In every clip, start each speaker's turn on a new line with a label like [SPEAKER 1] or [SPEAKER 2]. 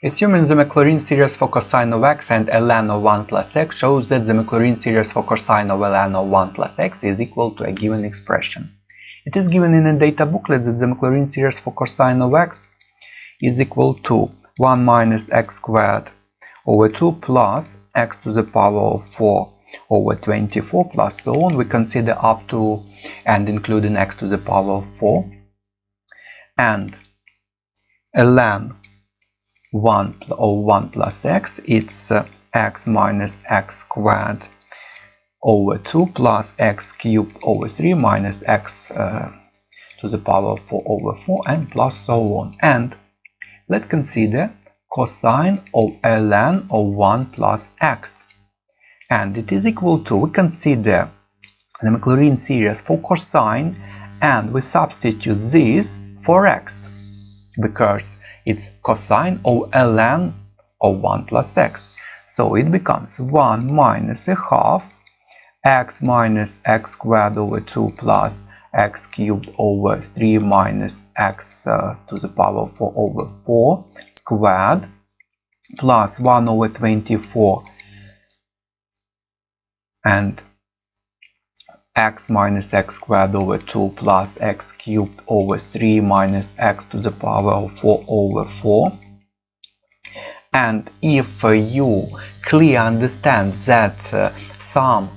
[SPEAKER 1] Assuming the Maclaurin series for cosine of x and ln of 1 plus x shows that the Maclaurin series for cosine of ln of 1 plus x is equal to a given expression. It is given in a data booklet that the Maclaurin series for cosine of x is equal to 1 minus x squared over 2 plus x to the power of 4 over 24 plus so on. We consider up to and including x to the power of 4, and ln 1 plus x, it's x minus x squared over 2 plus x cubed over 3 minus x to the power of 4 over 4 and plus so on. And let's consider cosine of ln of 1 plus x, and it is equal to, we consider the Maclaurin series for cosine and we substitute this for x because it's cosine of ln of 1 plus x. So it becomes 1 minus a half x minus x squared over 2 plus x cubed over 3 minus x to the power of 4 over 4 squared plus 1 over 24 and x minus x squared over 2 plus x cubed over 3 minus x to the power of 4 over 4. And if you clearly understand that some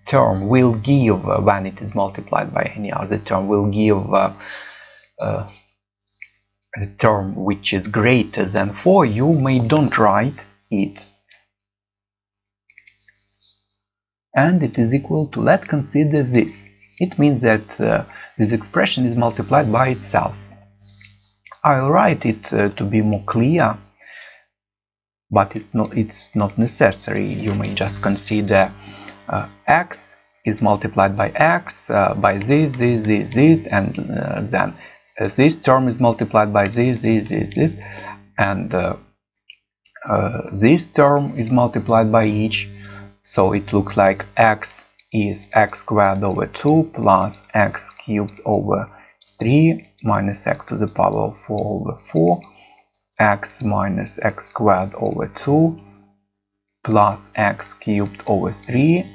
[SPEAKER 1] term will give, when it is multiplied by any other term, will give a term which is greater than 4, you may don't write it. And it is equal to, let's consider this. It means that this expression is multiplied by itself. I'll write it to be more clear, but it's not necessary. You may just consider x is multiplied by x by this, and then this term is multiplied by this, and this term is multiplied by each. So it looks like x is x squared over 2 plus x cubed over 3 minus x to the power of 4 over 4, x minus x squared over 2 plus x cubed over 3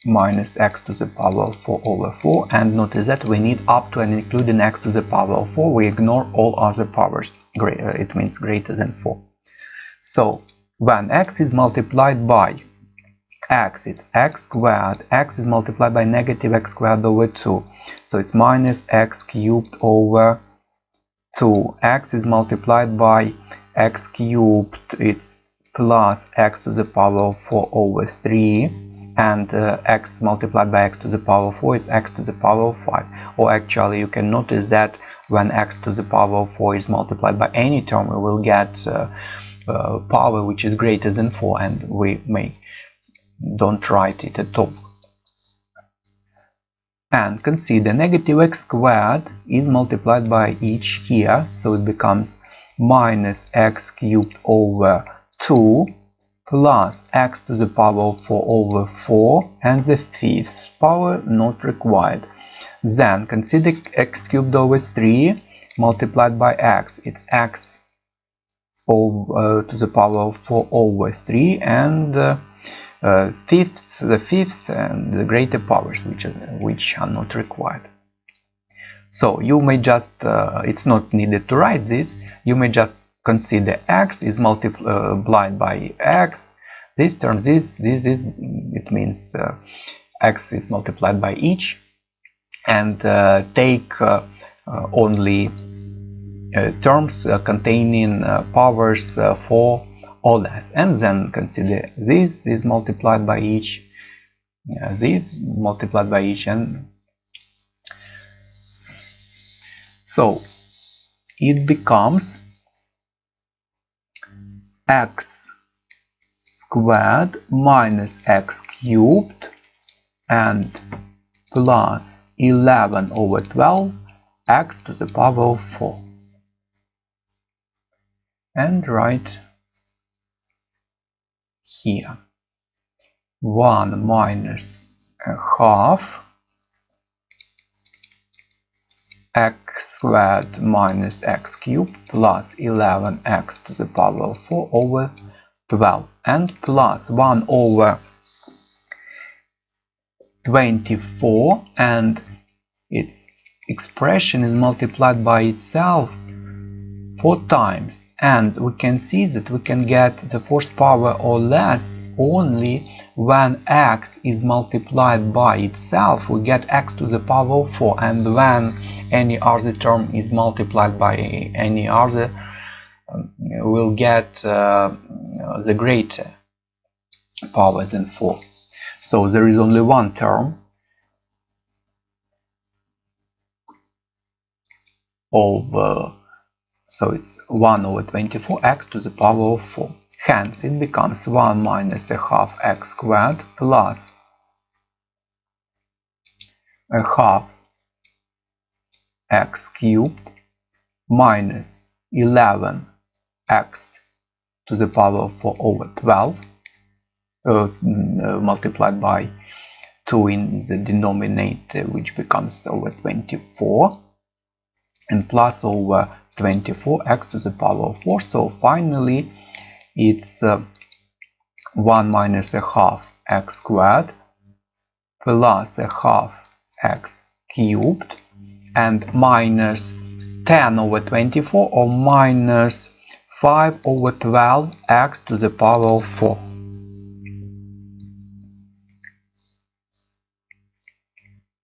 [SPEAKER 1] minus x to the power of 4 over 4. And notice that we need up to and including x to the power of 4. We ignore all other powers. It means greater than 4. So when x is multiplied by x, it's x squared, x is multiplied by negative x squared over 2, so it's minus x cubed over 2, x is multiplied by x cubed, it's plus x to the power of 4 over 3, and x multiplied by x to the power of 4 is x to the power of 5. Or actually you can notice that when x to the power of 4 is multiplied by any term, we will get power which is greater than 4, and we may don't write it at all. And consider negative x squared is multiplied by each here, so it becomes minus x cubed over 2 plus x to the power of 4 over 4, and the fifth power not required. Then consider x cubed over 3 multiplied by x, it's x to the power of 4 over 3, and the fifth and the greater powers which are not required. So you may just, it's not needed to write this, you may just consider x is multiplied by x, this term, this, it means x is multiplied by each, and take only terms containing powers 4 or less, and then consider this is multiplied by each, this multiplied by each, and so it becomes x squared minus x cubed and plus 11 over 12 x to the power of 4, and write here 1 minus a half x squared minus x cubed plus 11x to the power of 4 over 12 and plus 1 over 24, and its expression is multiplied by itself 4 times, and we can see that we can get the fourth power or less only when x is multiplied by itself. We get x to the power of 4, and when any other term is multiplied by any other, we'll get the greater power than 4. So there is only one term of so it's 1 over 24 x to the power of 4. Hence it becomes 1 minus a half x squared plus a half x cubed minus 11x to the power of 4 over 12 multiplied by 2 in the denominator, which becomes over 24, and plus over 24x to the power of 4. So finally it's 1 minus a half x squared plus a half x cubed and minus 10 over 24 or minus 5 over 12 x to the power of 4.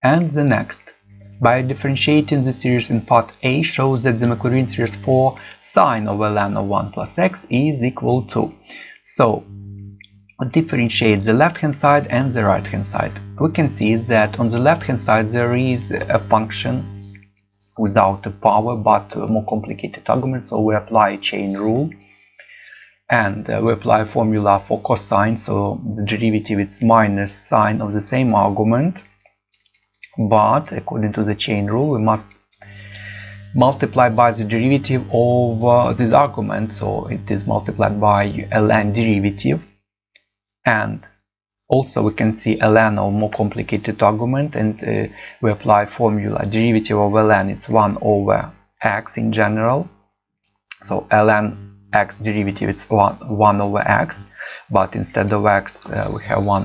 [SPEAKER 1] And the next, by differentiating the series in part A, shows that the Maclaurin series for sine over ln of 1 plus x is equal to. So differentiate the left hand side and the right hand side. We can see that on the left hand side there is a function without a power but a more complicated argument, so we apply a chain rule and we apply a formula for cosine, so the derivative is minus sine of the same argument, but according to the chain rule we must multiply by the derivative of this argument, so it is multiplied by ln derivative. And also we can see ln of more complicated argument, and we apply formula derivative of ln, it's 1 over x in general, so ln x derivative is 1 over x, but instead of x we have 1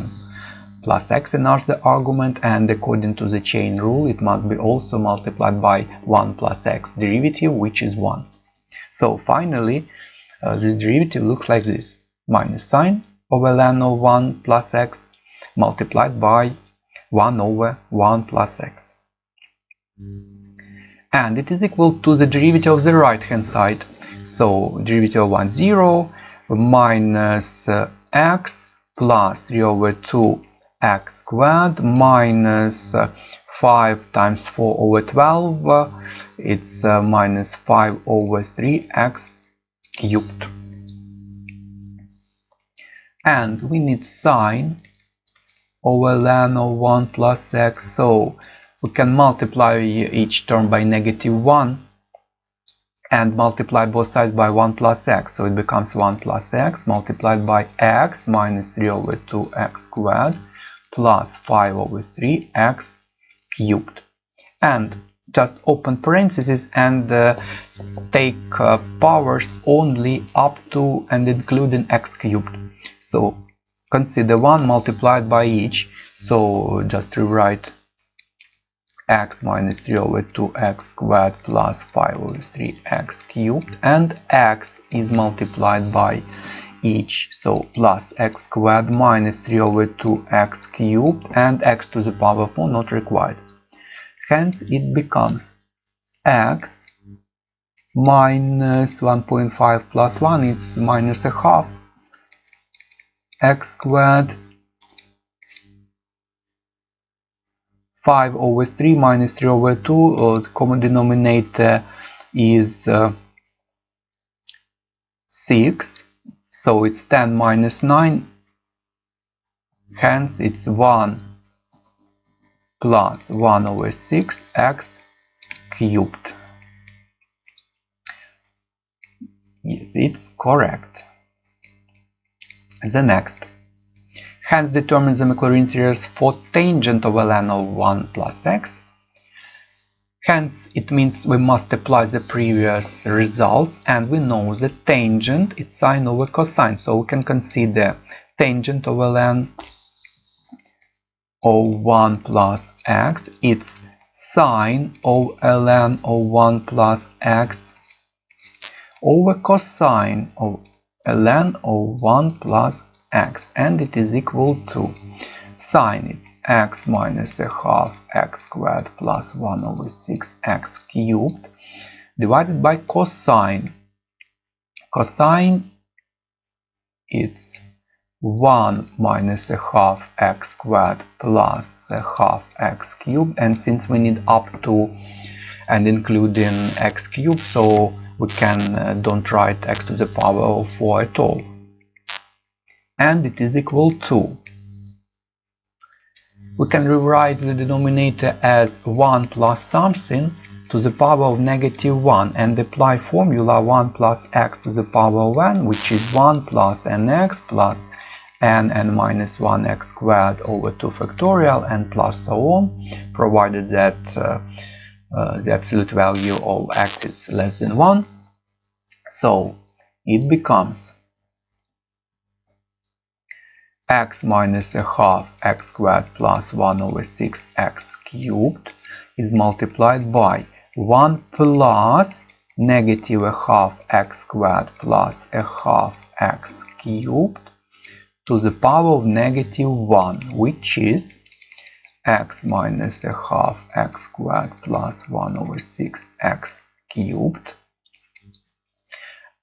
[SPEAKER 1] plus x in the argument, and according to the chain rule it must be also multiplied by 1 plus x derivative, which is 1. So finally this derivative looks like this: minus sine over ln of 1 plus x multiplied by 1 over 1 plus x. And it is equal to the derivative of the right hand side. So derivative of 1, 0, minus x plus 3 over 2 x squared minus 5 times 4 over 12, it's minus 5 over 3 x cubed. And we need sine over ln of 1 plus x, so we can multiply each term by -1 and multiply both sides by 1 plus x, so it becomes 1 plus x multiplied by x minus 3 over 2x squared plus 5 over 3x cubed. And just open parentheses and take powers only up to and including x cubed. So consider 1 multiplied by each, so just rewrite x minus 3 over 2x squared plus 5 over 3x cubed, and x is multiplied by each, so plus x squared minus 3 over 2x cubed, and x to the power 4 not required. Hence it becomes x minus 1.5 plus 1, it's minus a half x squared 5 over 3 minus 3 over 2, the common denominator is 6, so it's 10 minus 9, hence it's 1 plus 1 over 6 x cubed. Yes, it's correct. The next. Hence determine the Maclaurin series for tangent of ln of 1 plus x. Hence, it means we must apply the previous results, and we know that tangent is sine over cosine, so we can consider tangent of ln of 1 plus x, it's sine of ln of 1 plus x over cosine of ln of 1 plus x, and it is equal to sine, it's x minus a half x squared plus 1 over 6 x cubed divided by cosine. Cosine, it's 1 minus a half x squared plus a half x cubed, and since we need up to and including x cubed, so we can don't write x to the power of 4 at all, and it is equal to, we can rewrite the denominator as 1 plus something to the power of -1 and apply formula 1 plus x to the power of n, which is 1 plus nx plus n minus 1x squared over 2 factorial and plus so on, provided that the absolute value of x is less than 1. So it becomes x minus a half x squared plus 1 over 6x cubed is multiplied by 1 plus negative a half x squared plus a half x cubed to the power of -1, which is x minus a half x squared plus 1 over 6x cubed,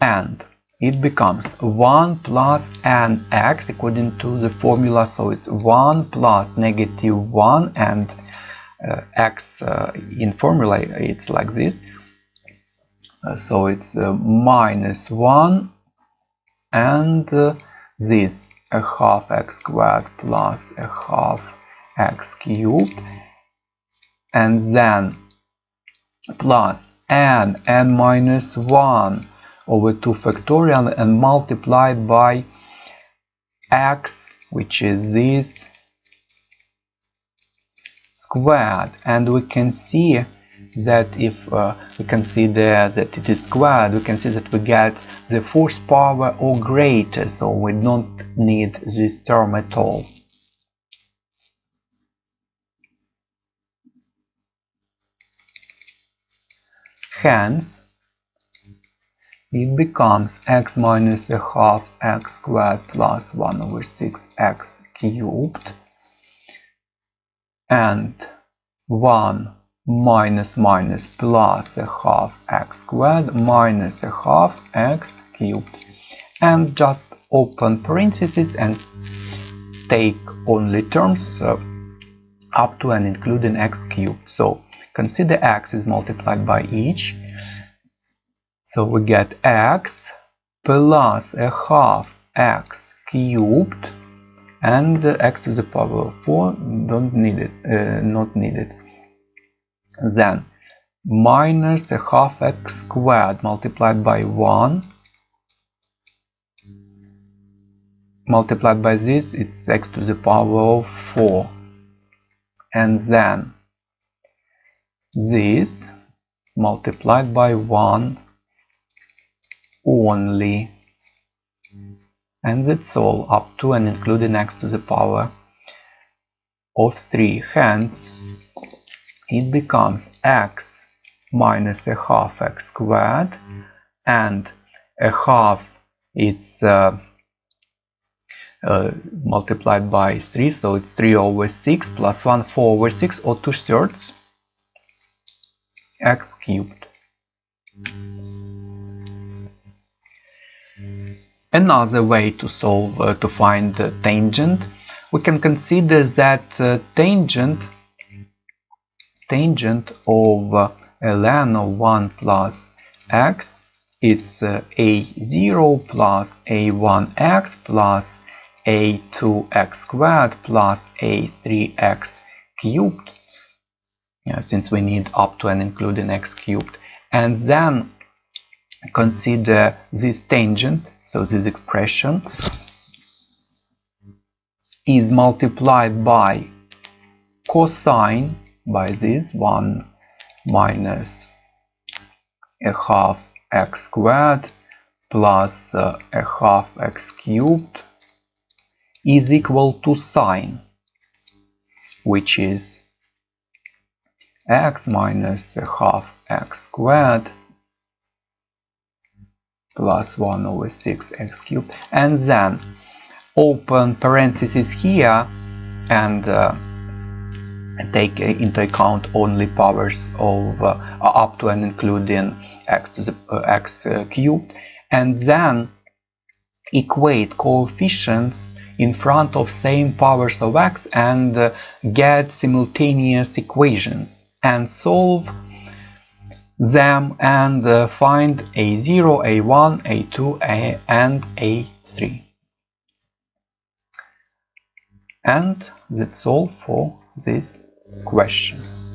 [SPEAKER 1] and it becomes 1 plus nx according to the formula, so it's 1 plus -1 and x in formula it's like this, so it's -1 and this a half x squared plus a half x cubed, and then plus n minus 1 over 2 factorial and multiplied by x, which is this squared, and we can see that if we consider that it is squared, we can see that we get the fourth power or greater, so we don't need this term at all. Hence, it becomes x minus a half x squared plus 1 over 6x cubed and 1 minus minus plus a half x squared minus a half x cubed, and just open parentheses and take only terms up to and including x cubed. So consider x is multiplied by each, so we get x plus a half x cubed and x to the power of 4, don't need it, not needed. Then minus a half x squared multiplied by 1, multiplied by this, it's x to the power of 4, and then this multiplied by 1 only, and that's all, up to and including x to the power of 3. Hence, it becomes x minus a half x squared, and a half, it's multiplied by 3, so it's 3 over 6 plus 1, 4 over 6, or 2/3 x cubed. Another way to solve, to find the tangent, we can consider that tangent of ln of 1 plus x, it's a0 plus a1x plus a2x squared plus a3x cubed, since we need up to and including x cubed, and then consider this tangent, so this expression is multiplied by cosine, by this 1 minus a half x squared plus a half x cubed is equal to sine, which is x minus a half x squared plus 1 over 6x cubed, and then open parentheses here and take into account only powers of up to and including x to the x cubed, and then equate coefficients in front of same powers of x and get simultaneous equations and solve them and find a0, a1, a2, and a3. And that's all for this question.